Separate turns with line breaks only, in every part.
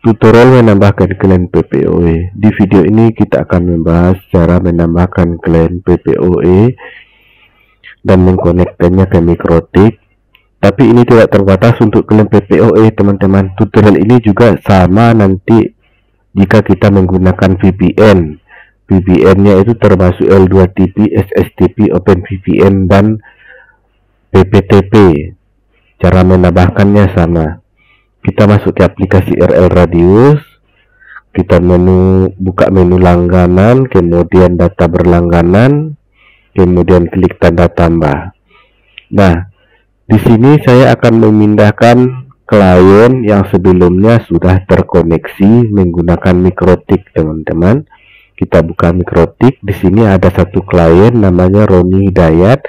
Tutorial menambahkan klien PPOE. Di video ini kita akan membahas cara menambahkan klien PPOE dan mengkonekkannya ke Mikrotik. Tapi ini tidak terbatas untuk klien PPOE, teman-teman. Tutorial ini juga sama nanti jika kita menggunakan VPN. VPN-nya itu termasuk L2TP, SSTP, OpenVPN, dan PPTP. Cara menambahkannya sama. Kita masuk ke aplikasi RL Radius, kita buka menu langganan, kemudian data berlangganan, kemudian klik tanda tambah. Nah, di sini saya akan memindahkan klien yang sebelumnya sudah terkoneksi menggunakan Mikrotik, teman-teman. Kita buka Mikrotik. Di sini ada satu klien namanya Roni Hidayat,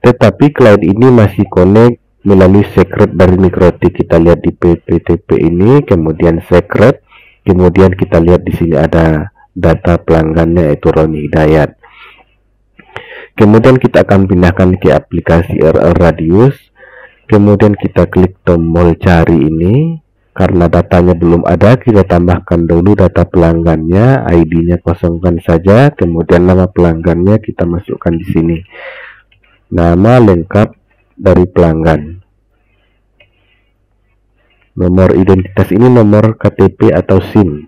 tetapi klien ini masih connect melalui secret dari Mikrotik. Kita lihat di PPTP ini, kemudian secret, kemudian kita lihat di sini ada data pelanggannya yaitu Roni Hidayat. Kemudian kita akan pindahkan ke aplikasi RL Radius, kemudian kita klik tombol cari ini. Karena datanya belum ada, kita tambahkan dulu data pelanggannya, ID-nya kosongkan saja, kemudian nama pelanggannya kita masukkan di sini, nama lengkap dari pelanggan. Nomor identitas ini nomor KTP atau SIM.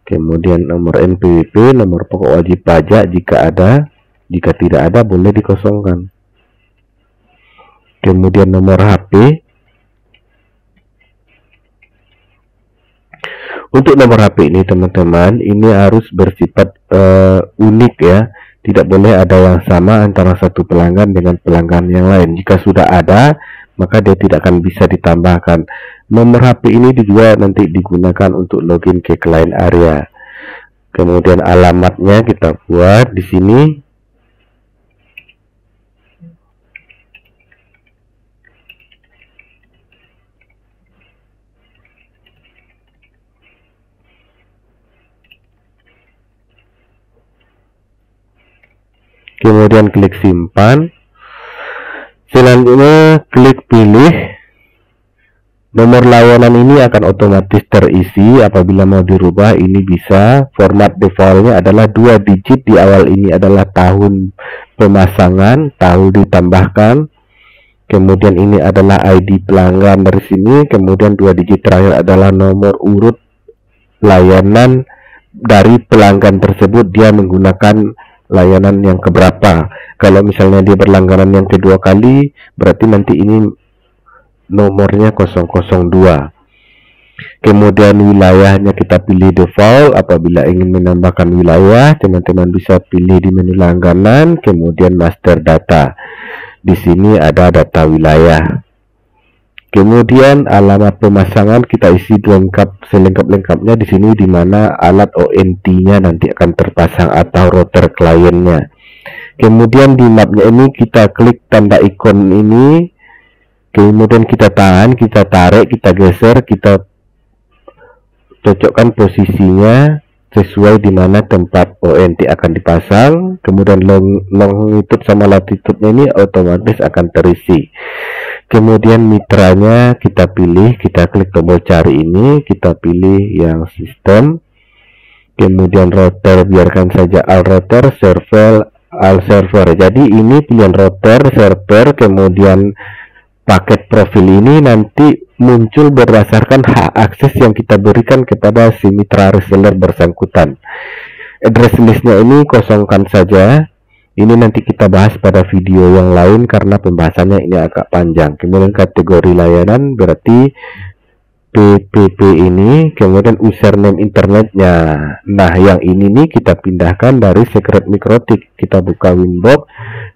Kemudian nomor NPWP, nomor pokok wajib pajak jika ada, jika tidak ada boleh dikosongkan. Kemudian nomor HP. Untuk nomor HP ini, teman-teman, ini harus bersifat unik ya. Tidak boleh ada yang sama antara satu pelanggan dengan pelanggan yang lain. Jika sudah ada, maka dia tidak akan bisa ditambahkan. Nomor HP ini juga nanti digunakan untuk login ke klien area. Kemudian alamatnya kita buat di sini. Kemudian klik simpan. Selanjutnya klik pilih. Nomor layanan ini akan otomatis terisi. Apabila mau dirubah ini bisa. Format defaultnya adalah 2 digit. Di awal ini adalah tahun pemasangan, tahun ditambahkan. Kemudian ini adalah ID pelanggan dari sini. Kemudian 2 digit terakhir adalah nomor urut layanan dari pelanggan tersebut. Dia menggunakan layanan yang keberapa. Kalau misalnya dia berlangganan yang kedua kali, berarti nanti ini nomornya 002. Kemudian wilayahnya kita pilih default. Apabila ingin menambahkan wilayah, teman-teman bisa pilih di menu langganan, kemudian master data. Di sini ada data wilayah. Kemudian alamat pemasangan kita isi lengkap, selengkap-lengkapnya di sini, di mana alat ONT-nya nanti akan terpasang atau router kliennya. Kemudian di mapnya ini kita klik tanda ikon ini, kemudian kita tahan, kita tarik, kita geser, kita cocokkan posisinya sesuai di mana tempat ONT akan dipasang. Kemudian longitude sama latitude-nya ini otomatis akan terisi. Kemudian mitranya kita pilih, kita klik tombol cari ini, kita pilih yang sistem. Kemudian router biarkan saja all router, server all server. Jadi ini pilihan router, server, kemudian paket profil ini nanti muncul berdasarkan hak akses yang kita berikan kepada si mitra reseller bersangkutan. Address listnya ini kosongkan saja. Ini nanti kita bahas pada video yang lain karena pembahasannya ini agak panjang. Kemudian kategori layanan berarti PPP ini, kemudian username internetnya. Nah, yang ini nih kita pindahkan dari secret Mikrotik. Kita buka Winbox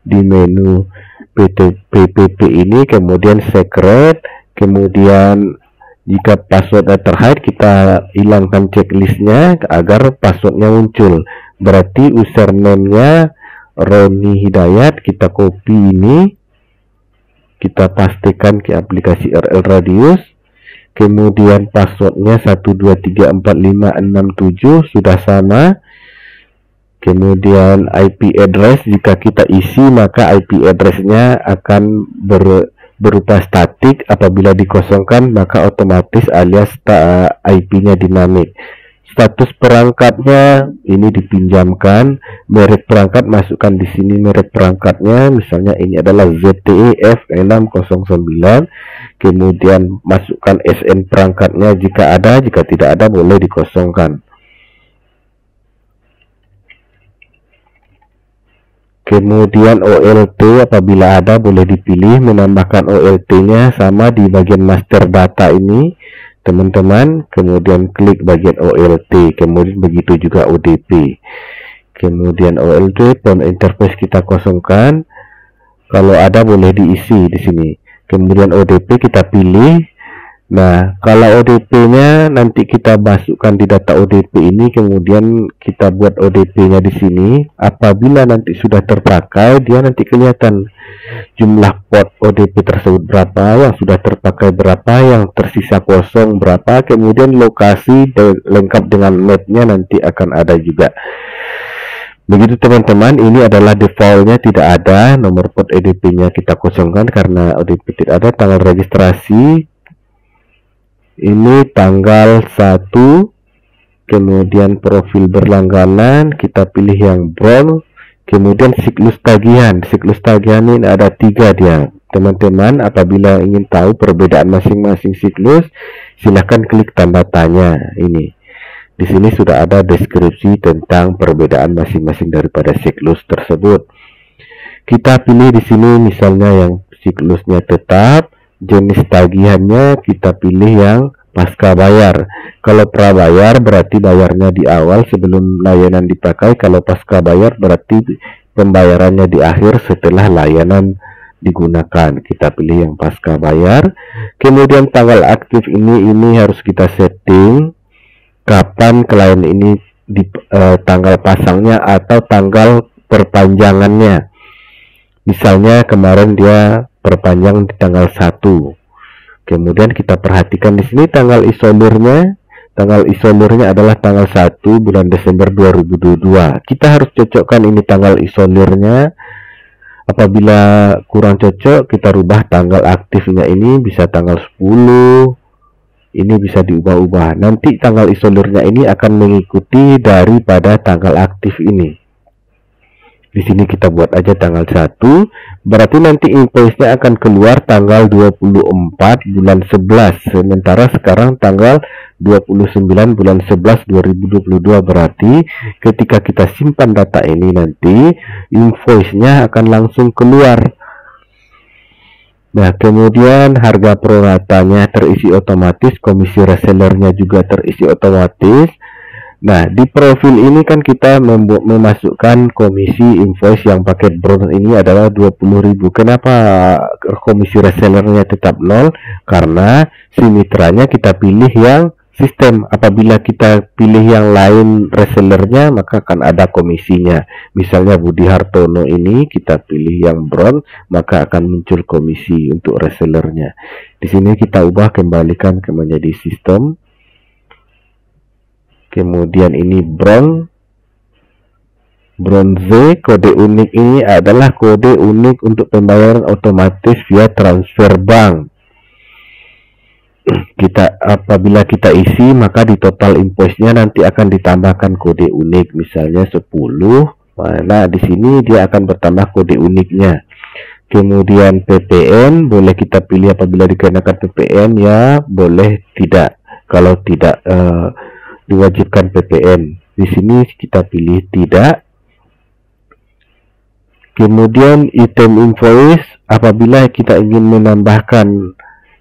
di menu PPP ini, kemudian secret, kemudian jika passwordnya terhide kita hilangkan checklistnya agar passwordnya muncul. Berarti username-nya Roni Hidayat, kita copy ini, kita pastikan ke aplikasi RL Radius. Kemudian passwordnya 1234567 sudah sama. Kemudian IP address, jika kita isi maka IP addressnya akan berupa statik. Apabila dikosongkan maka otomatis alias IP-nya dinamik. Status perangkatnya ini dipinjamkan, merek perangkat masukkan di sini merek perangkatnya, misalnya ini adalah ZTE F609. Kemudian masukkan SN perangkatnya jika ada, jika tidak ada boleh dikosongkan. Kemudian OLT apabila ada boleh dipilih, menambahkan OLT-nya sama di bagian master data ini teman-teman, kemudian klik bagian OLT, kemudian begitu juga ODP. Kemudian OLT phone interface kita kosongkan, kalau ada boleh diisi di sini. Kemudian ODP kita pilih. Nah, kalau ODP-nya nanti kita masukkan di data ODP ini, kemudian kita buat ODP-nya di sini. Apabila nanti sudah terpakai, dia nanti kelihatan jumlah port ODP tersebut berapa, yang sudah terpakai berapa, yang tersisa kosong berapa, kemudian lokasi lengkap dengan mapnya nanti akan ada juga. Begitu teman-teman, ini adalah defaultnya tidak ada, nomor port ODP-nya kita kosongkan karena ODP tidak ada. Tanggal registrasi ini tanggal 1, kemudian profil berlangganan kita pilih yang brown, kemudian siklus tagihan. Siklus tagihan ini ada 3 dia teman-teman. Apabila ingin tahu perbedaan masing-masing siklus, silahkan klik tanda tanya ini. Di sini sudah ada deskripsi tentang perbedaan masing-masing daripada siklus tersebut. Kita pilih di sini misalnya yang siklusnya tetap, jenis tagihannya kita pilih yang pasca bayar. Kalau prabayar berarti bayarnya di awal sebelum layanan dipakai. Kalau pasca bayar berarti pembayarannya di akhir setelah layanan digunakan. Kita pilih yang pasca bayar. Kemudian tanggal aktif ini harus kita setting kapan klien ini di tanggal pasangnya atau tanggal perpanjangannya. Misalnya kemarin dia perpanjang di tanggal 1. Kemudian kita perhatikan di sini tanggal isolirnya. Tanggal isolirnya adalah tanggal 1 bulan Desember 2022. Kita harus cocokkan ini tanggal isolirnya. Apabila kurang cocok, kita rubah tanggal aktifnya ini bisa tanggal 10. Ini bisa diubah-ubah. Nanti tanggal isolirnya ini akan mengikuti daripada tanggal aktif ini. Di sini kita buat aja tanggal 1, berarti nanti invoice-nya akan keluar tanggal 24 bulan 11. Sementara sekarang tanggal 29 bulan 11 2022, berarti ketika kita simpan data ini nanti invoice-nya akan langsung keluar. Nah, kemudian harga proratanya terisi otomatis, komisi resellernya juga terisi otomatis. Nah, di profil ini kan kita memasukkan komisi invoice yang paket bronze ini adalah 20.000. Kenapa komisi resellernya tetap 0? Karena si mitranya kita pilih yang sistem. Apabila kita pilih yang lain resellernya, maka akan ada komisinya. Misalnya Budi Hartono ini kita pilih yang bronze, maka akan muncul komisi untuk resellernya. Di sini kita ubah, kembalikan ke menjadi sistem. Kemudian ini bronze, kode unik ini adalah kode unik untuk pembayaran otomatis via transfer bank. Apabila kita isi, maka di total invoice-nya nanti akan ditambahkan kode unik, misalnya 10. Nah, di sini dia akan bertambah kode uniknya. Kemudian PPN boleh kita pilih, apabila dikenakan PPN ya boleh, tidak. Kalau tidak diwajibkan PPN, di sini kita pilih tidak. Kemudian item invoice, apabila kita ingin menambahkan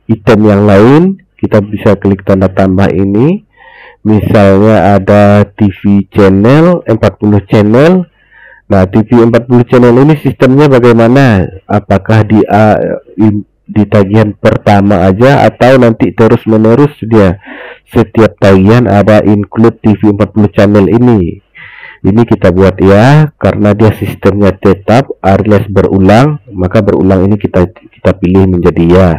item yang lain, kita bisa klik tanda tambah ini. Misalnya ada TV channel 40 channel. Nah, TV 40 channel ini sistemnya bagaimana? Apakah di tagihan pertama aja atau nanti terus menerus dia setiap tagihan ada include TV 40 channel ini? Ini kita buat ya, karena dia sistemnya tetap alias berulang, maka berulang ini kita pilih menjadi ya.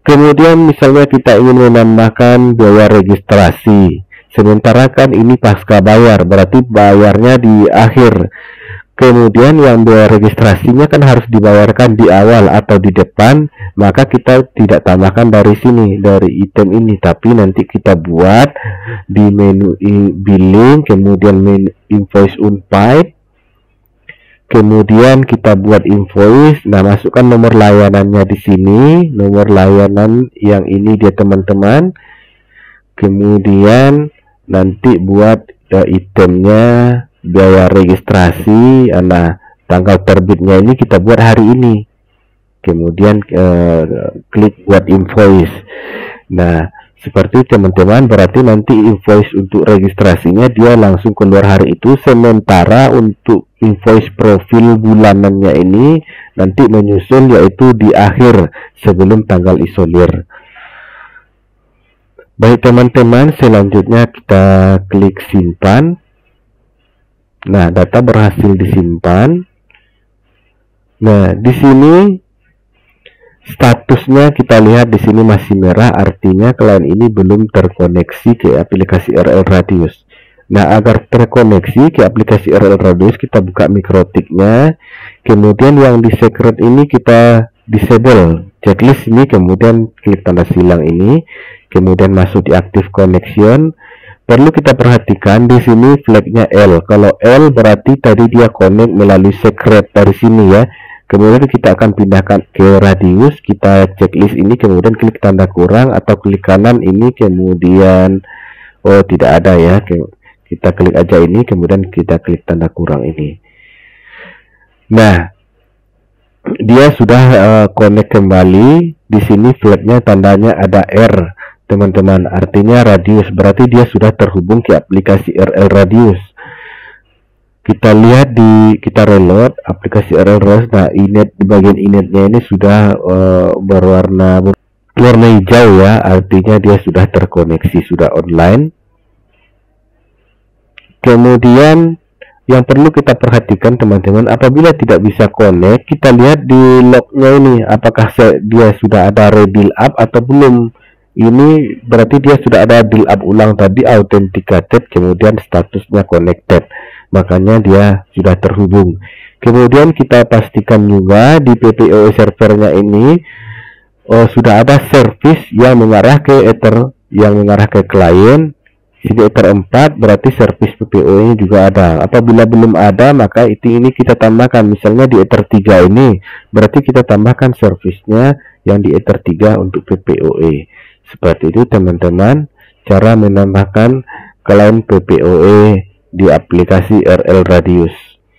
Kemudian misalnya kita ingin menambahkan biaya registrasi, sementara kan ini pasca bayar, berarti bayarnya di akhir. Kemudian yang biaya registrasinya kan harus dibayarkan di awal atau di depan, maka kita tidak tambahkan dari sini, dari item ini, tapi nanti kita buat di menu billing, kemudian menu invoice unpaid, kemudian kita buat invoice. Nah, masukkan nomor layanannya di sini, nomor layanan yang ini dia teman-teman. Kemudian nanti buat itemnya, biaya registrasi. Nah, tanggal terbitnya ini kita buat hari ini. Kemudian klik buat invoice. Nah, seperti teman-teman, berarti nanti invoice untuk registrasinya dia langsung keluar hari itu. Sementara untuk invoice profil bulanannya ini nanti menyusul, yaitu di akhir sebelum tanggal isolir. Baik teman-teman, selanjutnya kita klik simpan. Nah, data berhasil disimpan. Nah, di sini statusnya kita lihat di sini masih merah, artinya klien ini belum terkoneksi ke aplikasi RL Radius. Nah, agar terkoneksi ke aplikasi RL Radius, kita buka mikrotiknya. Kemudian yang di secret ini kita disable checklist ini, kemudian klik tanda silang ini, kemudian masuk di active connection. Perlu kita perhatikan di sini flagnya L. Kalau L berarti tadi dia connect melalui secret dari sini ya. Kemudian kita akan pindahkan ke radius, kita checklist ini, kemudian klik tanda kurang atau klik kanan ini, kemudian tidak ada ya. Kita klik aja ini, kemudian kita klik tanda kurang ini. Nah, dia sudah connect kembali. Di sini flagnya tandanya ada R. Teman-teman, artinya radius, berarti dia sudah terhubung ke aplikasi RL Radius. Kita lihat kita reload aplikasi RL Radius. Nah, init di bagian initnya ini sudah berwarna hijau ya, artinya dia sudah terkoneksi, sudah online. Kemudian yang perlu kita perhatikan teman-teman, apabila tidak bisa connect, kita lihat di lognya ini, apakah dia sudah ada rebuild up atau belum. Ini berarti dia sudah ada build up ulang tadi, authenticated, kemudian statusnya connected, makanya dia sudah terhubung. Kemudian kita pastikan juga di PPOE servernya ini sudah ada service yang mengarah ke Ether, yang mengarah ke klien. Sini Ether 4, berarti service PPOE nya juga ada. Apabila belum ada, maka ini kita tambahkan. Misalnya di Ether 3 ini, berarti kita tambahkan servicenya yang di Ether 3 untuk PPOE. Seperti itu teman-teman, cara menambahkan klien PPOE di aplikasi RL Radius.